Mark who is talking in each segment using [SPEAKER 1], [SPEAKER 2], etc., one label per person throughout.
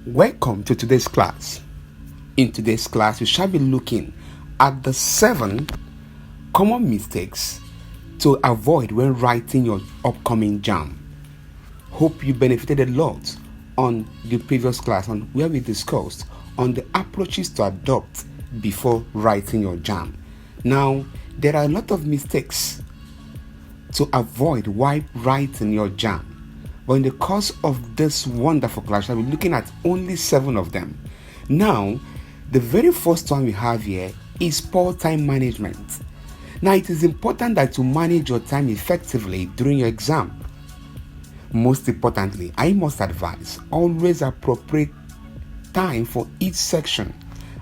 [SPEAKER 1] Welcome to today's class. In today's class, we shall be looking at the 7 common mistakes to avoid when writing your upcoming JAMB. Hope you benefited a lot on the previous class on where we discussed on the approaches to adopt before writing your JAMB. Now, there are a lot of mistakes to avoid while writing your JAMB. But in the course of this wonderful class, I'll be looking at only 7 of them. Now, the very first one we have here is poor time management. Now, it is important that you manage your time effectively during your exam. Most importantly, I must advise always appropriate time for each section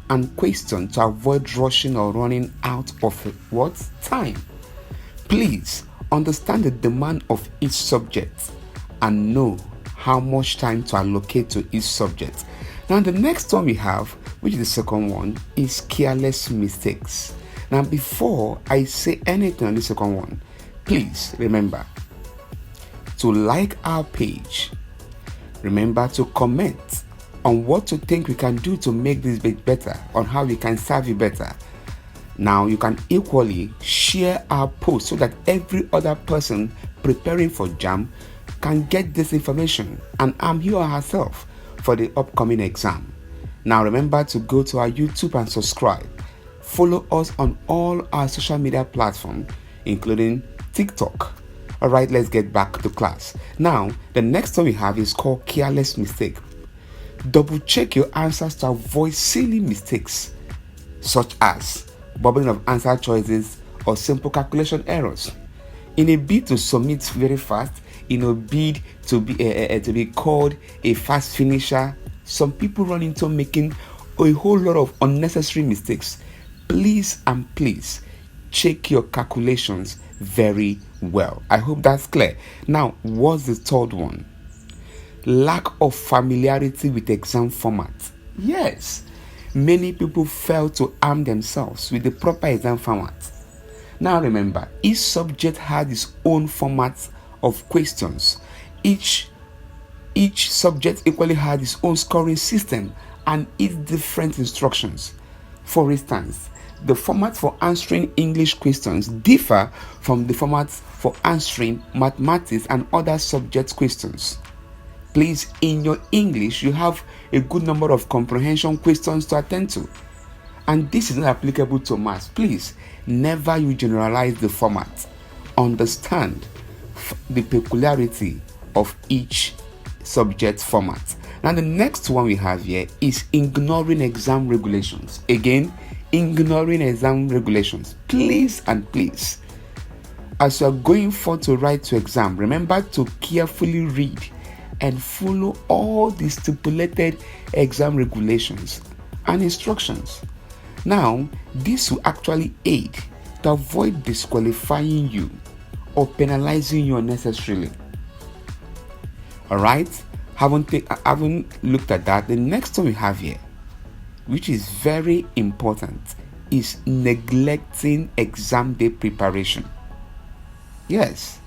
[SPEAKER 1] and question to avoid rushing or running out of time. Please understand the demand of each subject and know how much time to allocate to each subject. Now, the next one we have, which is the second one, is careless mistakes. Now, before I say anything on the second one, please remember to like our page. Remember to comment on what you think we can do to make this bit better, on how we can serve you better. Now, you can equally share our post so that every other person preparing for JAMB can get this information and arm you or herself for the upcoming exam. Now, remember to go to our YouTube and subscribe. Follow us on all our social media platforms, including TikTok. All right, let's get back to class. Now, the next one we have is called careless mistake. Double check your answers to avoid silly mistakes, such as bubbling of answer choices or simple calculation errors. In a bid to submit very fast, in a bid to be called a fast finisher, some people run into making a whole lot of unnecessary mistakes. Please check your calculations very well. I hope that's clear. Now, what's the third one? Lack of familiarity with exam format. Yes, many people fail to arm themselves with the proper exam format. Now remember, each subject has its own format of questions. Each subject equally has its own scoring system and its different instructions. For instance, the format for answering English questions differ from the format for answering mathematics and other subject questions. Please, in your English, you have a good number of comprehension questions to attend to. And this is not applicable to maths. Please, never you generalize the format. Understand the peculiarity of each subject format. Now, the next one we have here is ignoring exam regulations. Again, ignoring exam regulations. Please, as you are going forth to write to exam, remember to carefully read and follow all the stipulated exam regulations and instructions. Now, this will actually aid to avoid disqualifying you or penalizing you unnecessarily. Alright, haven't looked at that. The next one we have here, which is very important, is neglecting exam day preparation. Yes,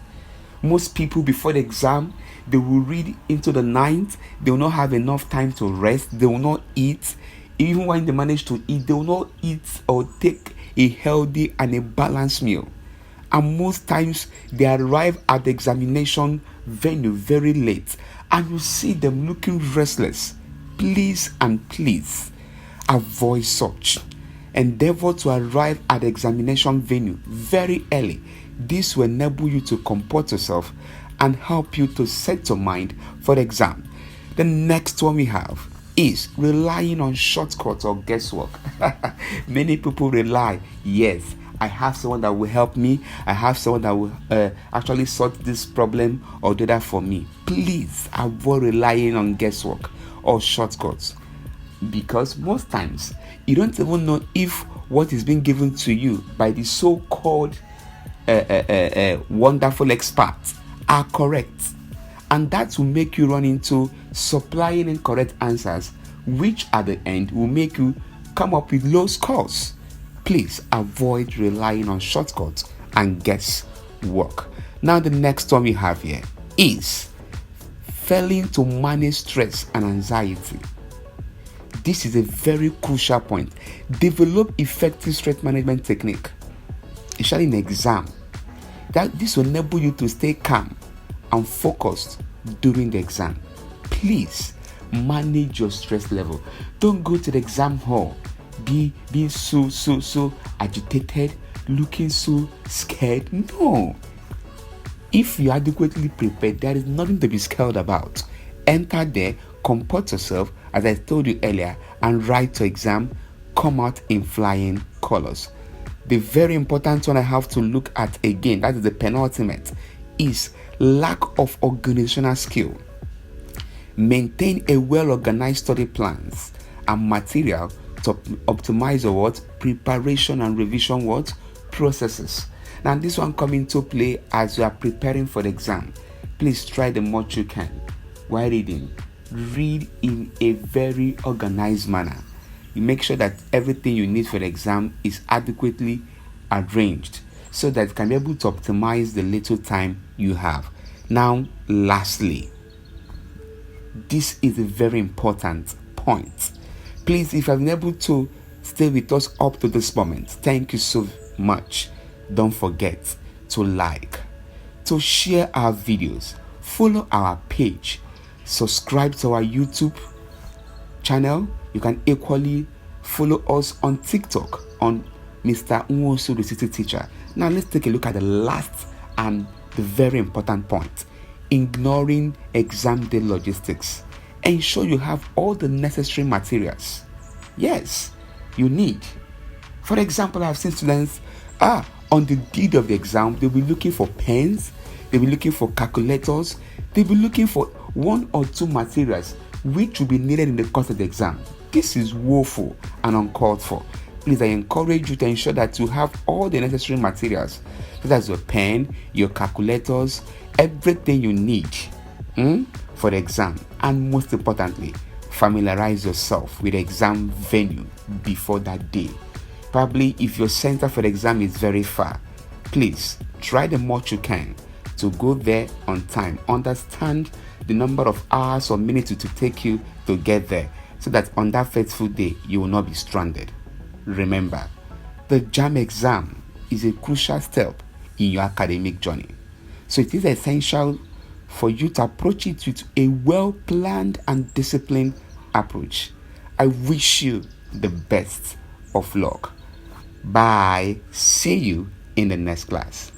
[SPEAKER 1] most people before the exam, they will read into the night. They will not have enough time to rest. They will not eat. Even when they manage to eat, they will not eat or take a healthy and a balanced meal. And most times, they arrive at the examination venue very late. And you see them looking restless. Please avoid such. Endeavor to arrive at the examination venue very early. This will enable you to comport yourself and help you to set your mind for the exam. The next one we have is relying on shortcuts or guesswork. Many people rely, yes, I have someone that will help me. I have someone that will actually sort this problem or do that for me. Please avoid relying on guesswork or shortcuts, because most times you don't even know if what is being given to you by the so-called wonderful experts are correct, and that will make you run into supplying incorrect answers, which at the end will make you come up with low scores. Please avoid relying on shortcuts and guesswork. Now, the next one we have here is failing to manage stress and anxiety. This is a very crucial point. Develop effective stress management technique, especially in exam. This will enable you to stay calm and focused during the exam. Please manage your stress level. Don't go to the exam hall being so agitated, looking so scared. No. If you are adequately prepared, there is nothing to be scared about. Enter there, comport yourself, as I told you earlier, and write your exam. Come out in flying colors. The very important one I have to look at again, that is the penultimate, is lack of organizational skill. Maintain a well-organized study plans and material to optimize your preparation and revision processes. Now this one come into play as you are preparing for the exam. Please try the much you can while reading. Read in a very organized manner. You make sure that everything you need for the exam is adequately arranged so that you can be able to optimize the little time you have. Now, lastly, this is a very important point. Please, if you have been able to stay with us up to this moment, thank you so much. Don't forget to like, to share our videos, follow our page, subscribe to our YouTube channel. You can equally follow us on TikTok on Mr. Nwosu, the City Teacher. Now let's take a look at the last and the very important point. Ignoring exam day logistics. Ensure you have all the necessary materials. Yes, you need. For example, I've seen students on the day of the exam, they'll be looking for pens, they'll be looking for calculators, they'll be looking for one or two materials which will be needed in the course of the exam. This is woeful and uncalled for. Please, I encourage you to ensure that you have all the necessary materials. So that's your pen, your calculators, everything you need for the exam. And most importantly, familiarize yourself with the exam venue before that day. Probably if your center for the exam is very far, please try the much you can to go there on time. Understand the number of hours or minutes it will take you to get there, so that on that fateful day you will not be stranded. Remember, the JAMB exam is a crucial step in your academic journey. So it is essential for you to approach it with a well-planned and disciplined approach. I wish you the best of luck. Bye. See you in the next class.